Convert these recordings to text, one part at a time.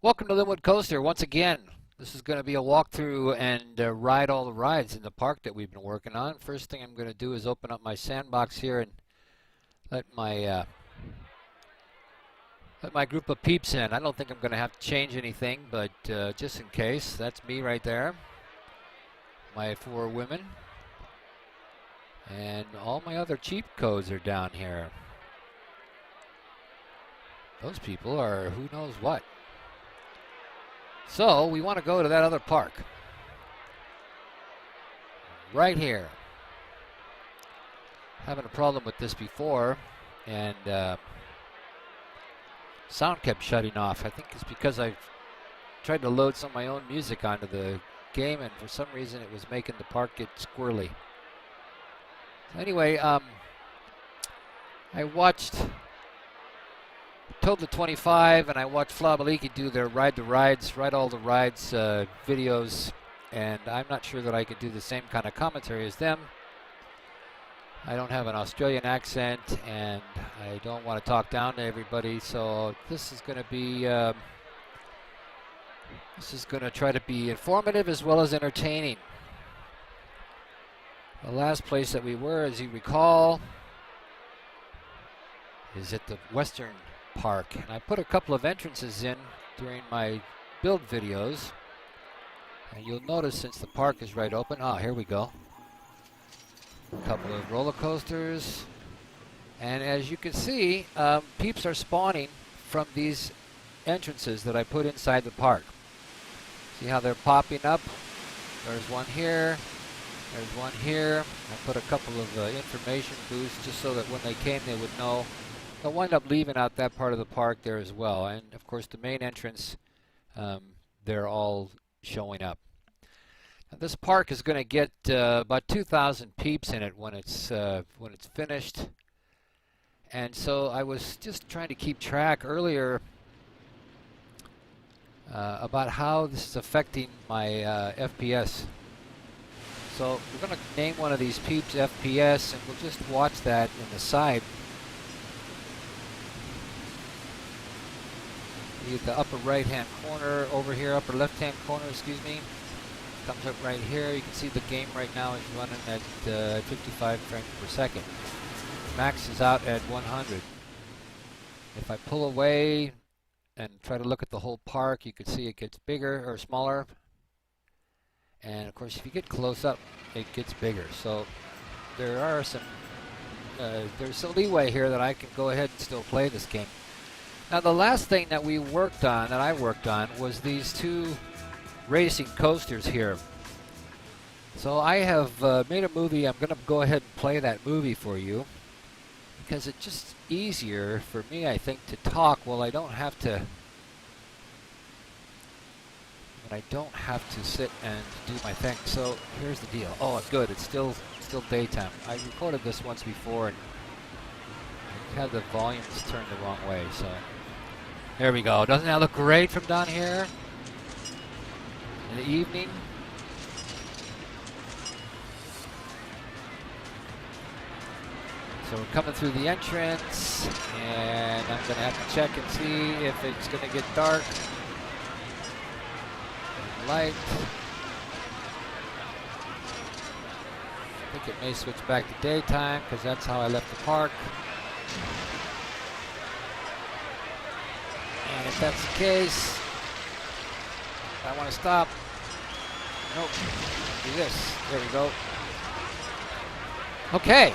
Welcome to Linwood Coaster once again. This is going to be a walkthrough and ride all the rides in the park that we've been working on. First thing I'm going to do is open up my sandbox here and let my group of peeps in. I don't think I'm going to have to change anything, but just in case, that's me right there. My 4 women. And all my other cheap codes are down here. Those people are who knows what. So we want to go to that other park. Right here. Having a problem with this before, and sound kept shutting off. I think it's because I tried to load some of my own music onto the game, and for some reason it was making the park get squirrely. So anyway, I watched Told the 25, and I watched Flabaliki do their Ride All the Rides videos, and I'm not sure that I could do the same kind of commentary as them. I don't have an Australian accent, and I don't want to talk down to everybody, so this is going to be try to be informative as well as entertaining. The last place that we were, as you recall, is at the Western Park, and I put a couple of entrances in during my build videos, and you'll notice since the park is right open, here we go, a couple of roller coasters, and as you can see, peeps are spawning from these entrances that I put inside the park. See how they're popping up? There's one here, there's one here. I put a couple of information booths just so that when they came they would know. They'll wind up leaving out that part of the park there as well. And of course the main entrance, they're all showing up. Now, this park is going to get about 2,000 peeps in it when it's finished. And so I was just trying to keep track earlier about how this is affecting my FPS. So we're going to name one of these peeps FPS, and we'll just watch that in the side. You get the upper right hand corner over here, upper left hand corner, excuse me. Comes up right here. You can see the game right now is running at 55 frames per second. Max is out at 100. If I pull away and try to look at the whole park, you can see it gets bigger or smaller. And of course, if you get close up, it gets bigger. So there are some, there's some leeway here that I can go ahead and still play this game. Now the last thing that I worked on, was these 2 racing coasters here. So I have made a movie. I'm going to go ahead and play that movie for you because it's just easier for me, I think, to talk while I don't have to sit and do my thing. So here's the deal. Oh, good. It's still daytime. I recorded this once before and had the volumes turned the wrong way. So there we go. Doesn't that look great from down here in the evening? So we're coming through the entrance, and I'm going to have to check and see if it's going to get dark. Light. I think it may switch back to daytime because that's how I left the park. And if that's the case, I want to stop. Nope. Do this. There we go. Okay.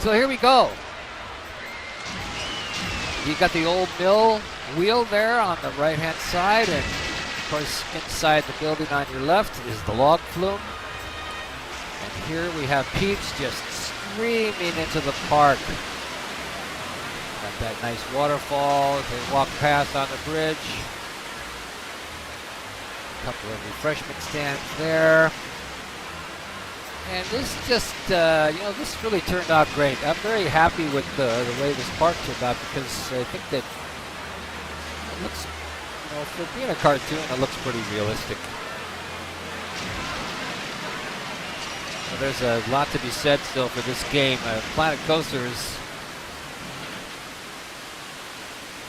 So here we go. You got the old mill wheel there on the right-hand side, and of course inside the building on your left is the log flume. And here we have peeps just screaming into the park. Got that nice waterfall as they walk past on the bridge. A couple of refreshment stands there. And this just, this really turned out great. I'm very happy with the way this park turned out because I think that it looks, for being a cartoon, it looks pretty realistic. So there's a lot to be said still for this game. Planet Coaster's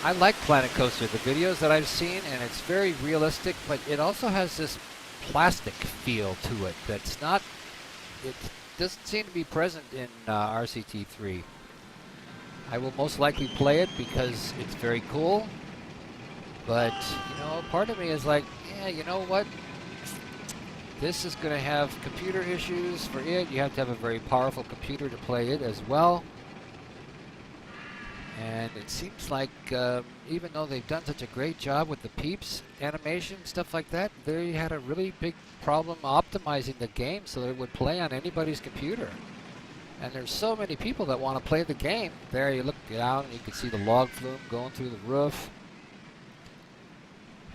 I like Planet Coaster, the videos that I've seen, and it's very realistic, but it also has this plastic feel to it that's not, it doesn't seem to be present in RCT3. I will most likely play it because it's very cool, but, you know, part of me is like, yeah, you know what? This is going to have computer issues for it. You have to have a very powerful computer to play it as well. And it seems like even though they've done such a great job with the peeps animation, stuff like that, they had a really big problem optimizing the game so that it would play on anybody's computer. And there's so many people that want to play the game. There you look down and you can see the log flume going through the roof.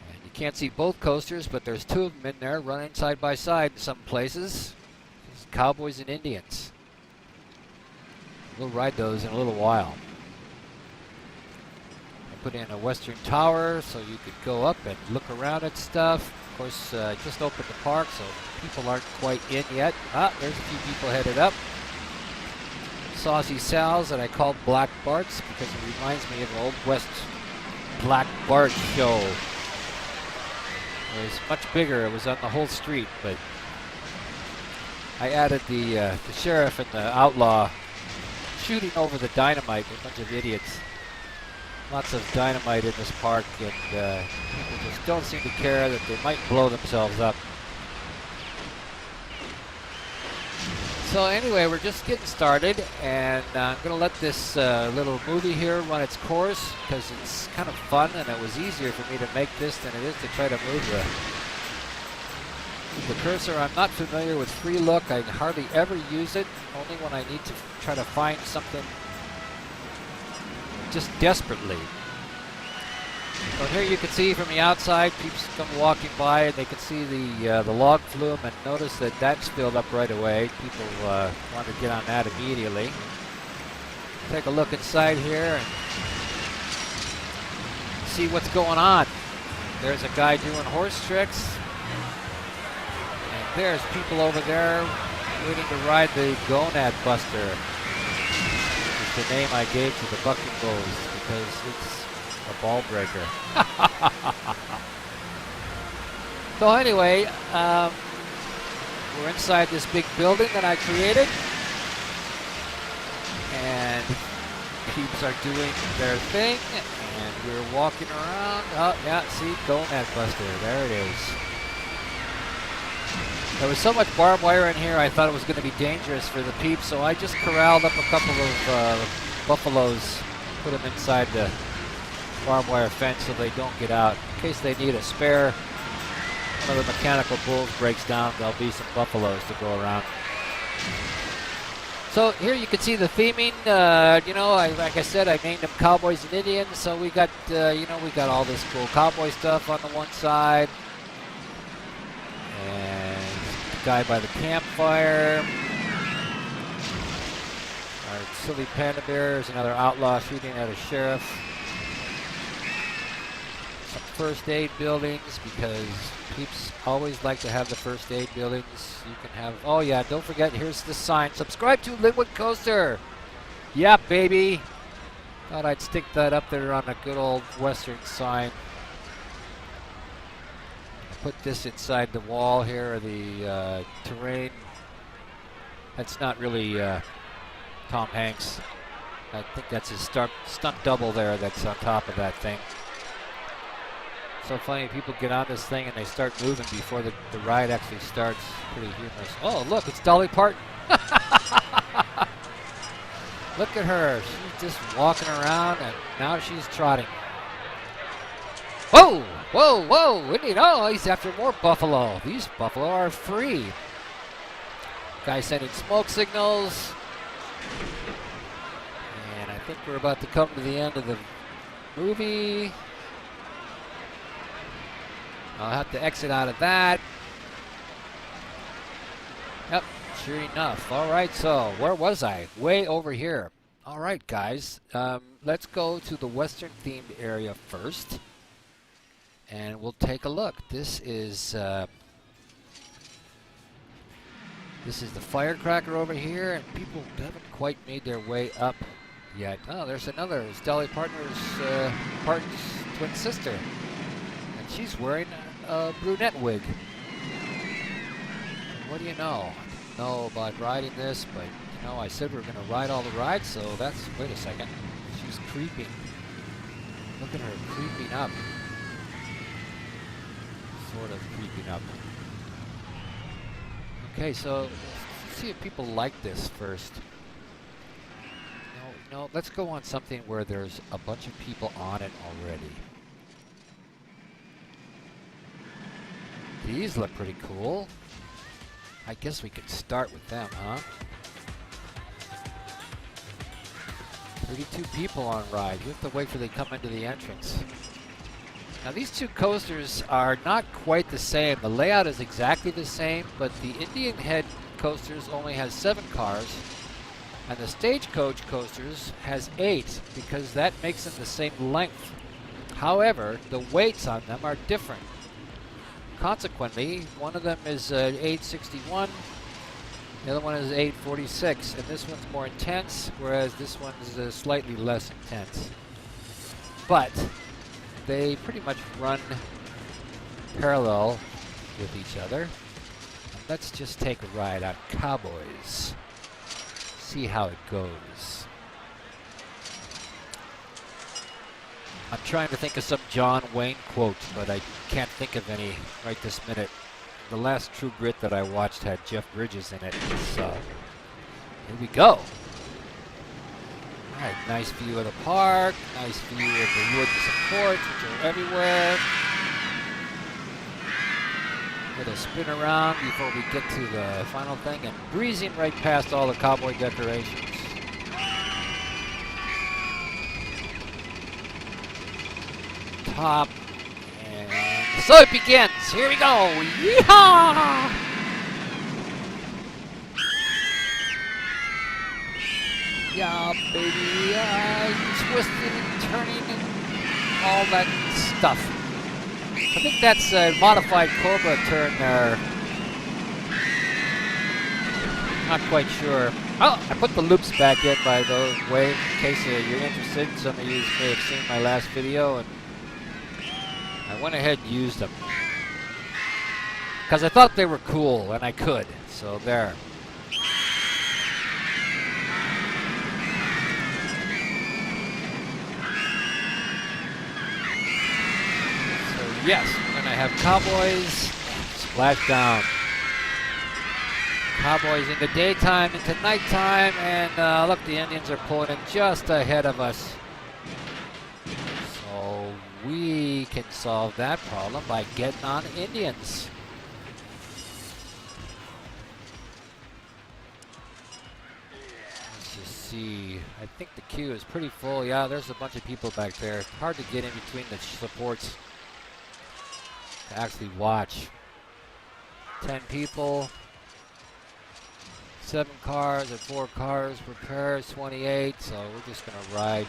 And you can't see both coasters, but there's two of them in there running side by side in some places. It's Cowboys and Indians. We'll ride those in a little while. Put in a western tower so you could go up and look around at stuff. Of course, just opened the park, so people aren't quite in yet. Ah, there's a few people headed up. Saucy Sal's that I called Black Bart's because it reminds me of an Old West Black Bart show. It was much bigger. It was on the whole street, but I added the sheriff and the outlaw shooting over the dynamite. A bunch of idiots. Lots of dynamite in this park, and people just don't seem to care that they might blow themselves up. So anyway, we're just getting started, and I'm going to let this little movie here run its course because it's kind of fun, and it was easier for me to make this than it is to try to move the cursor. I'm not familiar with free look. I hardly ever use it, only when I need to try to find something just desperately. So here you can see from the outside, peeps come walking by and they can see the log flume, and notice that that's filled up right away. People want to get on that immediately. Take a look inside here and see what's going on. There's a guy doing horse tricks, and there's people over there waiting to ride the Gonad Buster. The name I gave to the bucking bulls because it's a ball breaker. So anyway, we're inside this big building that I created, and peeps are doing their thing, and we're walking around. Oh yeah, see, Gonad Buster, there it is. There was so much barbed wire in here, I thought it was going to be dangerous for the peeps, so I just corralled up a couple of buffaloes, put them inside the barbed wire fence so they don't get out. In case they need a spare, one of the mechanical bulls breaks down, there'll be some buffaloes to go around. So here you can see the theming. You know, like I said, I named them Cowboys and Indians, so we got, you know, we got all this cool cowboy stuff on the one side. And guy by the campfire. Our silly panda bear is another outlaw shooting at a sheriff. Some first aid buildings because peeps always like to have the first aid buildings. You can have, oh yeah, don't forget, here's the sign. Subscribe to Linwood Coaster. Yeah, baby. Thought I'd stick that up there on a good old Western sign. Put this inside the wall here, or the terrain. That's not really Tom Hanks. I think that's his stunt double there that's on top of that thing. So funny, people get on this thing and they start moving before the ride actually starts. Pretty humorous. Oh, look, it's Dolly Parton. Look at her. She's just walking around, and now she's trotting. Whoa! Whoa, whoa! Oh, he's after more buffalo. These buffalo are free. Guy sending smoke signals. And I think we're about to come to the end of the movie. I'll have to exit out of that. Yep, sure enough. All right, so where was I? Way over here. All right, guys. Let's go to the Western themed area first. And we'll take a look. This is the firecracker over here, and people haven't quite made their way up yet. Oh, there's another. It's Dolly Parton's Parton's twin sister. And she's wearing a brunette wig. What do you know? I don't know about riding this, but you know, I said we were going to ride all the rides, so that's... Wait a second. She's creeping. Look at her creeping up. Sort of creeping up. Okay, so let's see if people like this first. No, let's go on something where there's a bunch of people on it already. These look pretty cool. I guess we could start with them, huh? 32 people on ride. You have to wait till they come into the entrance. Now these two coasters are not quite the same. The layout is exactly the same, but the Indian Head coasters only has 7 cars, and the Stagecoach coasters has 8, because that makes them the same length. However, the weights on them are different. Consequently, one of them is 861, the other one is 846, and this one's more intense, whereas this one is slightly less intense. But they pretty much run parallel with each other. And let's just take a ride on Cowboys. See how it goes. I'm trying to think of some John Wayne quote, but I can't think of any right this minute. The last True Grit that I watched had Jeff Bridges in it. So here we go. All right, nice view of the park, nice view of the wood supports, which are everywhere. Little spin around before we get to the final thing, and breezing right past all the cowboy decorations. Top, and so it begins. Here we go. Yeehaw! Yeah, baby, twisting and turning and all that stuff. I think that's a modified Cobra turn there. Not quite sure. Oh, I put the loops back in, by the way, in case you're interested. Some of you may have seen my last video, and I went ahead and used them because I thought they were cool, and I could. So there. Yes, we're going to have Cowboys splash down. Cowboys in the daytime into nighttime, and look, the Indians are pulling in just ahead of us. So we can solve that problem by getting on Indians. Let's just see. I think the queue is pretty full. Yeah, there's a bunch of people back there. It's hard to get in between the supports to actually watch. 10 people, 7 cars, and 4 cars prepared, 28, so we're just gonna ride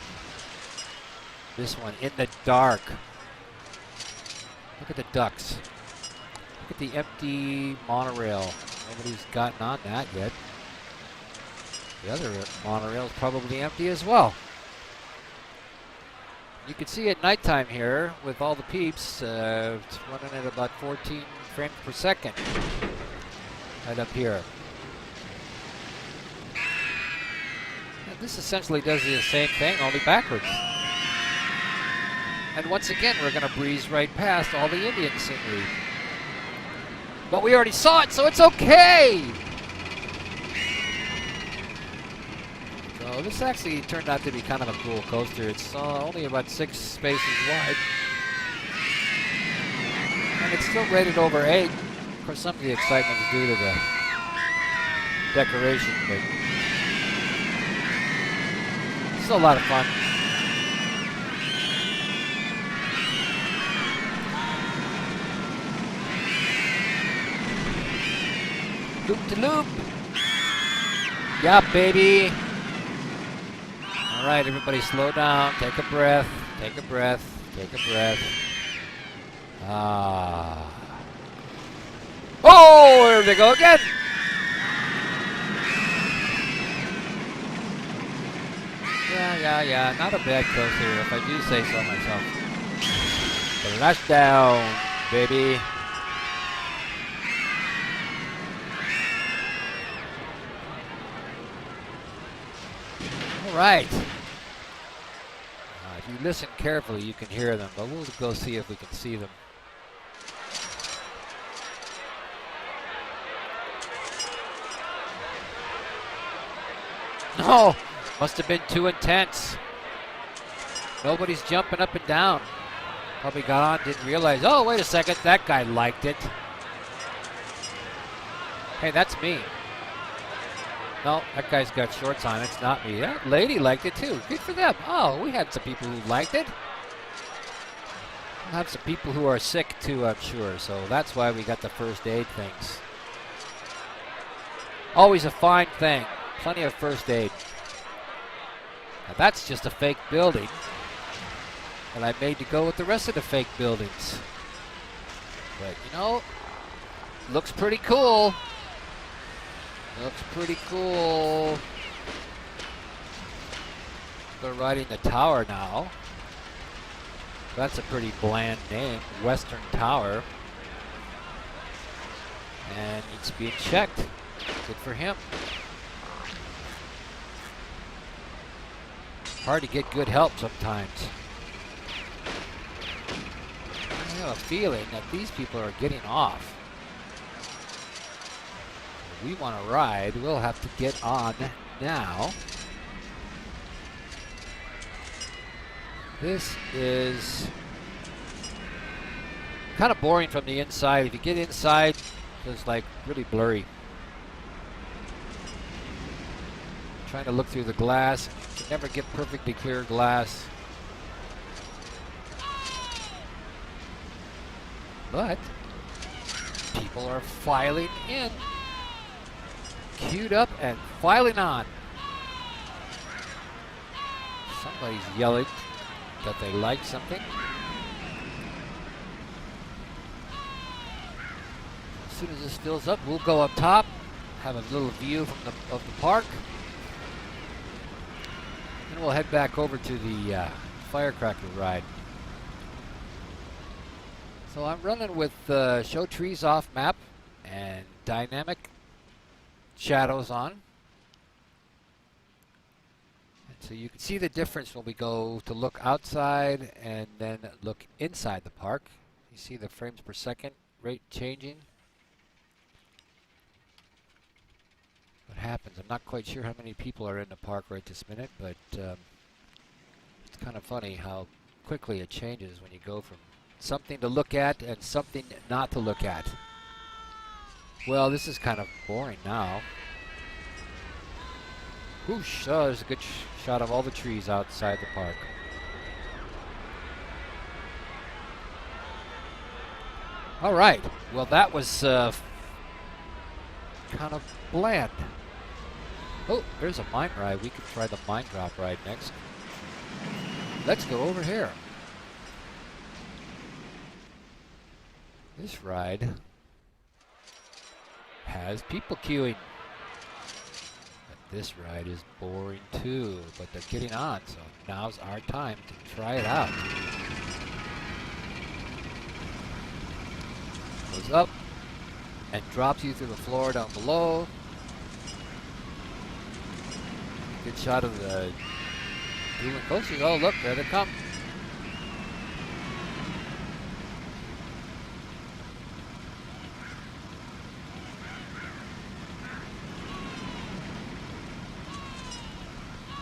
this one in the dark. Look at the ducks. Look at the empty monorail. Nobody's gotten on that yet. The other monorail is probably empty as well. You can see at nighttime here with all the peeps, it's running at about 14 frames per second right up here. And this essentially does the same thing, only backwards. And once again, we're going to breeze right past all the Indian scenery. But we already saw it, so it's okay! So this actually turned out to be kind of a cool coaster. It's only about 6 spaces wide. And it's still rated over 8. Of course, some of the excitement is due to the decoration, but it's still a lot of fun. Loop-de-loop. Yeah, baby. All right, everybody slow down. Take a breath. Take a breath. Take a breath. Ah. Oh, here they go again. Yeah, not a bad coaster if I do say so myself. Splashdown, baby. All right. If you listen carefully, you can hear them, but we'll go see if we can see them. No, must have been too intense. Nobody's jumping up and down. Probably got on, didn't realize, oh, wait a second, that guy liked it. Hey, that's me. No, that guy's got shorts on, it's not me. That lady liked it too, good for them. Oh, we had some people who liked it. We'll have some people who are sick too, I'm sure, so that's why we got the first aid things. Always a fine thing. Plenty of first aid. Now that's just a fake building. And I made to go with the rest of the fake buildings. But you know, looks pretty cool. Looks pretty cool. They're riding the tower now. That's a pretty bland name, Western Tower. And it's being checked. Good for him. Hard to get good help sometimes. I have a feeling that these people are getting off. If we want to ride, we'll have to get on now. This is kind of boring from the inside. If you get inside, it's like really blurry. Trying to look through the glass. You can never get perfectly clear glass. But people are filing in. Queued up and filing on. Somebody's yelling that they like something. As soon as this fills up, we'll go up top, have a little view from of the park. Then we'll head back over to the firecracker ride. So I'm running with show trees off map and dynamic shadows on. And so you can see the difference when we go to look outside and then look inside the park. You see the frames per second rate changing. What happens? I'm not quite sure how many people are in the park right this minute, but it's kind of funny how quickly it changes when you go from something to look at and something not to look at. Well, this is kind of boring now. Whoosh! Oh, there's a good shot of all the trees outside the park. All right. Well, that was kind of bland. Oh, there's a mine ride. We could try the mine drop ride next. Let's go over here. This ride has people queuing. But this ride is boring too, but they're getting on, so now's our time to try it out. Goes up and drops you through the floor down below. Good shot of the LynwoodCoaster's. Oh, look, there they come.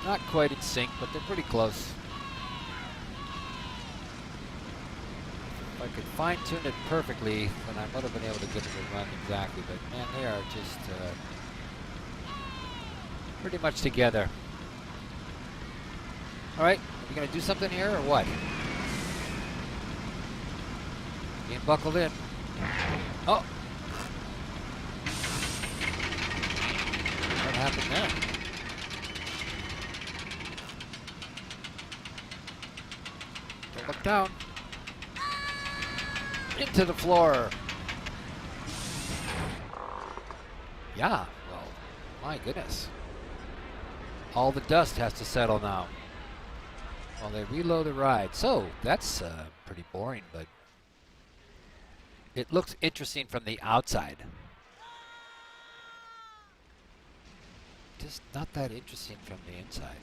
Not quite in sync, but they're pretty close. If I could fine-tune it perfectly, then I might have been able to get it to run exactly. But man, they are just pretty much together. All right, are we gonna do something here or what? Being buckled in. Oh! What happened there? Don't look down. Into the floor. Yeah, well, my goodness. All the dust has to settle now. while they reload the ride. So that's pretty boring, but it looks interesting from the outside. Just not that interesting from the inside.